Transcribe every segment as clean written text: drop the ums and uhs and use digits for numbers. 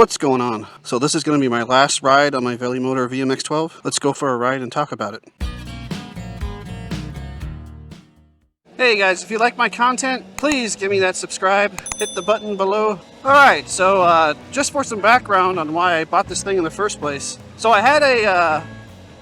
What's going on? So this is going to be my last ride on my Velimotor VMX12. Let's go for a ride and talk about it. Hey guys, if you like my content, please give me that subscribe, hit the button below. Alright, so just for some background on why I bought this thing in the first place. So I had a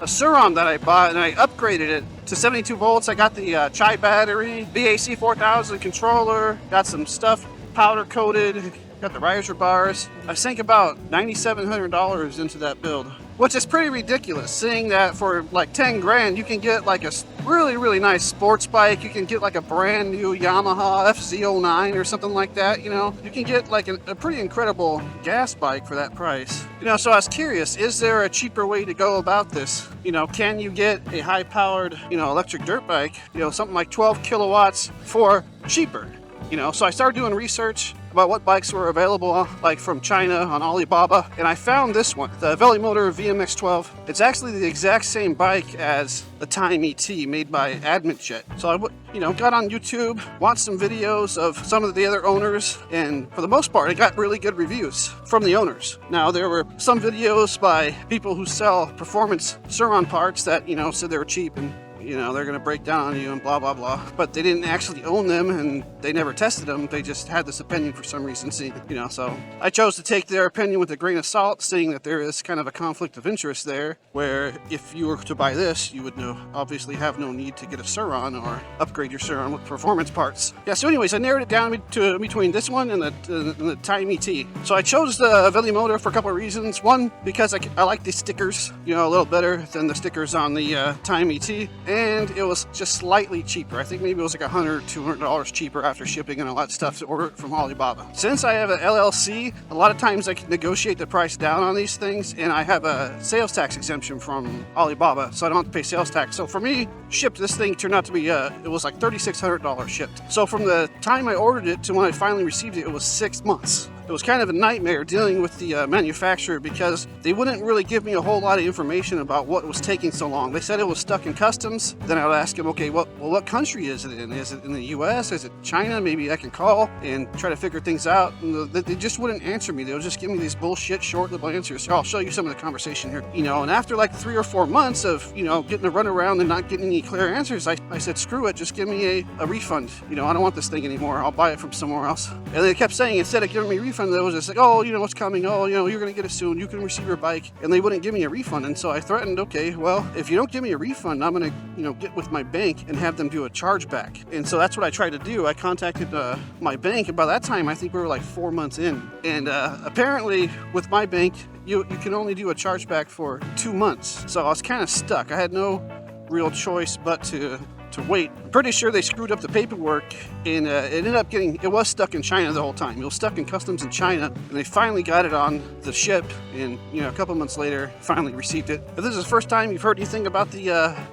Suron that I bought and I upgraded it to 72 volts. I got the Chai battery, BAC 4000 controller, got some stuff powder coated, got the riser bars. I sank about $9,700 into that build, which is pretty ridiculous, seeing that for like 10 grand you can get like a really nice sports bike. You can get like a brand new Yamaha FZ09 or something like that. You know, you can get like a pretty incredible gas bike for that price. You know, so I was curious, is there a cheaper way to go about this? You know, can you get a high powered, you know, electric dirt bike, you know, something like 12 kilowatts for cheaper? You know, so I started doing research about what bikes were available, like from China on Alibaba, and I found this one, the Velimotor VMX12. It's actually the exact same bike as the Time ET made by AdmitJet. So I, you know, got on YouTube, watched some videos of some of the other owners, and for the most part, I got really good reviews from the owners. Now, there were some videos by people who sell performance Suron parts that, you know, said they were cheap and, you know, they're going to break down on you and blah, blah, blah. But they didn't actually own them and they never tested them. They just had this opinion for some reason, you know, so I chose to take their opinion with a grain of salt, seeing that there is kind of a conflict of interest there, where if you were to buy this, you would obviously have no need to get a Suron or upgrade your Suron with performance parts. Yeah, so anyways, I narrowed it down to between this one and the Time ET. So I chose the Velimotor for a couple of reasons. One, because I like the stickers, you know, a little better than the stickers on the Time ET. And it was just slightly cheaper. I think maybe it was like $100, $200 cheaper after shipping and all that stuff to order it from Alibaba. Since I have an LLC, a lot of times I can negotiate the price down on these things, and I have a sales tax exemption from Alibaba, so I don't have to pay sales tax. So for me, shipped, this thing turned out to be, it was like $3,600 shipped. So from the time I ordered it to when I finally received it, it was 6 months. It was kind of a nightmare dealing with the manufacturer, because they wouldn't really give me a whole lot of information about what was taking so long. They said it was stuck in customs. Then I would ask them, okay, what country is it in? Is it in the US? Is it China? Maybe I can call and try to figure things out. And they just wouldn't answer me. They would just give me these bullshit short little answers. So I'll show you some of the conversation here. You know, and after like 3 or 4 months of, you know, getting a run around and not getting any clear answers, I said, screw it, just give me a refund. You know, I don't want this thing anymore. I'll buy it from somewhere else. And they kept saying, instead of giving me a refund, they was just like, oh, you know what's coming, oh, you know, you're gonna get it soon, you can receive your bike. And they wouldn't give me a refund. And so I threatened, okay, well, if you don't give me a refund, I'm gonna, you know, get with my bank and have them do a chargeback. And so that's what I tried to do. I contacted my bank, and by that time I think we were like 4 months in, and apparently with my bank you can only do a chargeback for 2 months. So I was kind of stuck. I had no real choice but to wait. I'm pretty sure they screwed up the paperwork, and it ended up it was stuck in China the whole time. It was stuck in customs in China, and they finally got it on the ship, and, you know, a couple months later finally received it. If this is the first time you've heard anything about the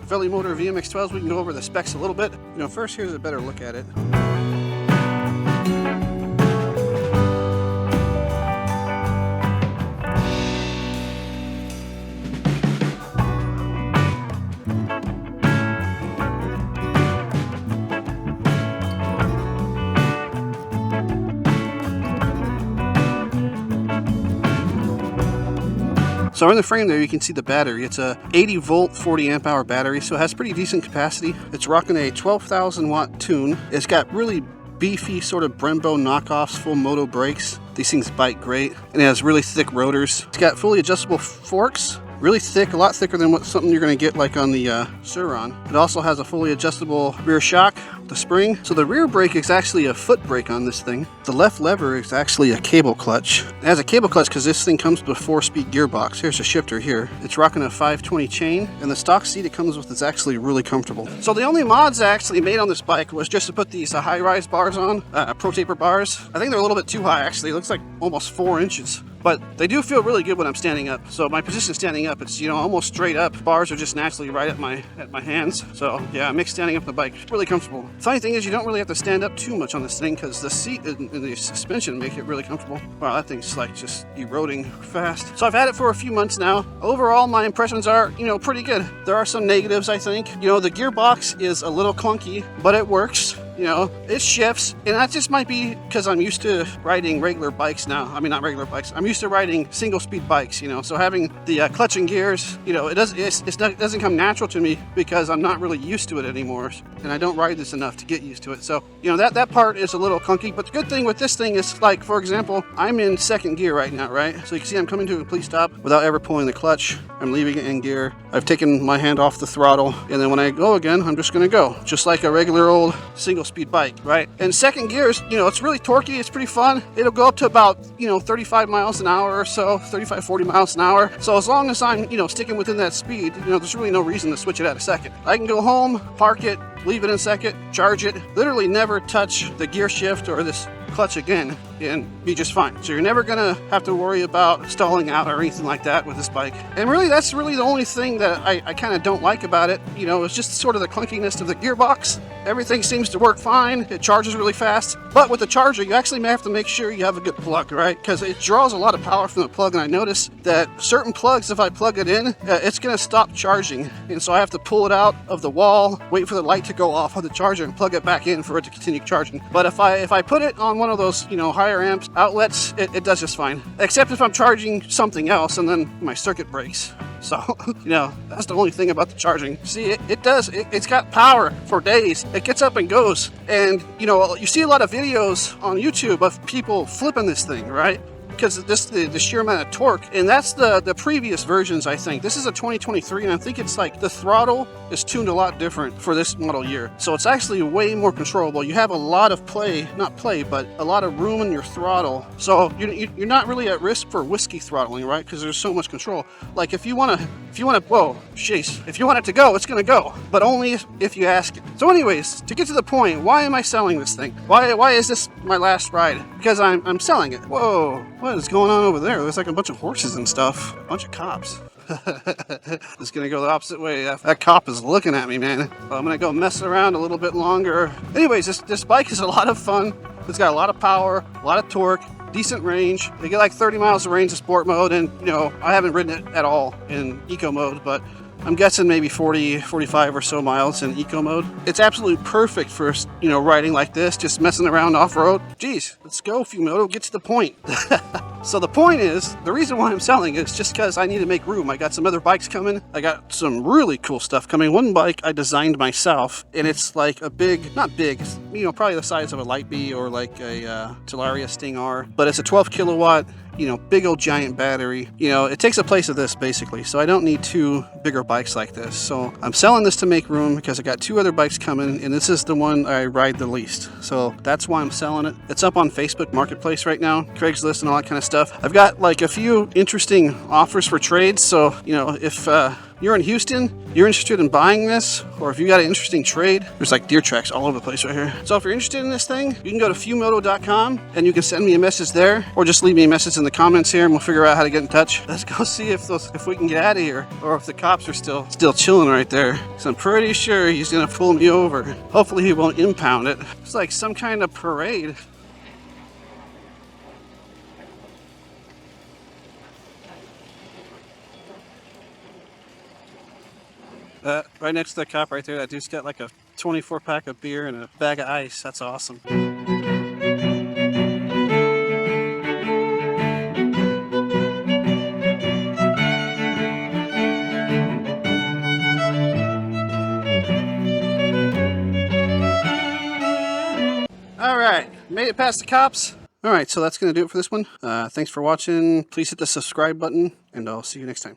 Velimotor VMX12s, we can go over the specs a little bit. You know, first, here's a better look at it. So in the frame there, you can see the battery. It's a 80 volt, 40 amp hour battery, so it has pretty decent capacity. It's rocking a 12,000 watt tune. It's got really beefy sort of Brembo knockoffs FewMoto brakes. These things bite great, and it has really thick rotors. It's got fully adjustable forks. Really thick, a lot thicker than something you're going to get like on the Suron. It also has a fully adjustable rear shock, the spring. So the rear brake is actually a foot brake on this thing. The left lever is actually a cable clutch. It has a cable clutch because this thing comes with a 4-speed gearbox. Here's a shifter here. It's rocking a 520 chain, and the stock seat it comes with is actually really comfortable. So the only mods I actually made on this bike was just to put these high-rise bars on, Pro Taper bars. I think they're a little bit too high actually. It looks like almost 4 inches. But they do feel really good when I'm standing up. So my position standing up, it's, you know, almost straight up. Bars are just naturally right at my hands. So yeah, it makes standing up the bike really comfortable. Funny thing is, you don't really have to stand up too much on this thing, because the seat and the suspension make it really comfortable. Wow, that thing's like just eroding fast. So I've had it for a few months now. Overall, my impressions are, you know, pretty good. There are some negatives, I think. You know, the gearbox is a little clunky, but it works. you know, it shifts, and that just might be because I'm used to riding regular bikes now. I mean, not regular bikes. I'm used to riding single speed bikes, you know, so having the clutch and gears, you know, it doesn't come natural to me because I'm not really used to it anymore, and I don't ride this enough to get used to it. So, you know, that part is a little clunky, but the good thing with this thing is, like, for example, I'm in second gear right now, right? So you can see I'm coming to a complete stop without ever pulling the clutch. I'm leaving it in gear. I've taken my hand off the throttle, and then when I go again, I'm just gonna go, just like a regular old single speed bike, right? And second gears, you know, it's really torquey, it's pretty fun. It'll go up to about, you know, 35 miles an hour or so, 35, 40 miles an hour. So as long as I'm, you know, sticking within that speed, you know, there's really no reason to switch it at a second. I can go home, park it, leave it in second, charge it, literally never touch the gear shift or this clutch again, and be just fine. So you're never gonna have to worry about stalling out or anything like that with this bike. And really, that's really the only thing that I kind of don't like about it. You know, it's just sort of the clunkiness of the gearbox. Everything seems to work fine. It charges really fast. But with the charger, you actually may have to make sure you have a good plug, right? Because it draws a lot of power from the plug, and I noticed that certain plugs, if I plug it in, it's gonna stop charging. And so I have to pull it out of the wall, wait for the light to go off on the charger, and plug it back in for it to continue charging. But if I put it on one of those, you know, higher amps outlets, it does just fine. Except if I'm charging something else and then my circuit breaks. So, you know, that's the only thing about the charging. See, it's got power for days. It gets up and goes. And, you know, you see a lot of videos on YouTube of people flipping this thing, right? Because the sheer amount of torque, and that's the previous versions, I think. This is a 2023, and I think it's like the throttle is tuned a lot different for this model year. So it's actually way more controllable. You have a lot of but a lot of room in your throttle. So you're not really at risk for whiskey throttling, right? Because there's so much control. Like if you want to, whoa, jeez, if you want it to go, it's gonna go, but only if you ask it. So anyways, to get to the point, why am I selling this thing? Why is this my last ride? Because I'm selling it. Whoa, what is going on over there? There's like a bunch of horses and stuff, a bunch of cops. Just gonna go the opposite way. That cop is looking at me, man. Well, I'm gonna go mess around a little bit longer. Anyways, this bike is a lot of fun. It's got a lot of power, a lot of torque, decent range. They get like 30 miles of range in sport mode, and you know, I haven't ridden it at all in eco mode, but I'm guessing maybe 40, 45 or so miles in eco mode. It's absolutely perfect for, you know, riding like this, just messing around off-road. Geez, let's go, FewMoto, get to the point. So the point is, the reason why I'm selling it is just because I need to make room. I got some other bikes coming. I got some really cool stuff coming. One bike I designed myself, and it's like a big, not big, you know, probably the size of a Light Bee or like a Talaria Sting R, but it's a 12 kilowatt, you know, big old giant battery. You know, it takes a place of this basically, so I don't need two bigger bikes like this. So I'm selling this to make room because I got two other bikes coming, and this is the one I ride the least. So that's why I'm selling it. It's up on Facebook Marketplace right now, Craigslist and all that kind of stuff. I've got like a few interesting offers for trades. So, you know, if you're in Houston, you're interested in buying this, or if you got an interesting trade, there's like deer tracks all over the place right here. So if you're interested in this thing, you can go to FewMoto.com and you can send me a message there, or just leave me a message in the comments here and we'll figure out how to get in touch. Let's go see if we can get out of here, or if the cops are still chilling right there. So I'm pretty sure he's gonna pull me over. Hopefully he won't impound it. It's like some kind of parade. Right next to the cop right there, that dude's got like a 24 pack of beer and a bag of ice. That's awesome. All right, made it past the cops. All right, so that's gonna do it for this one. Thanks for watching. Please hit the subscribe button, and I'll see you next time.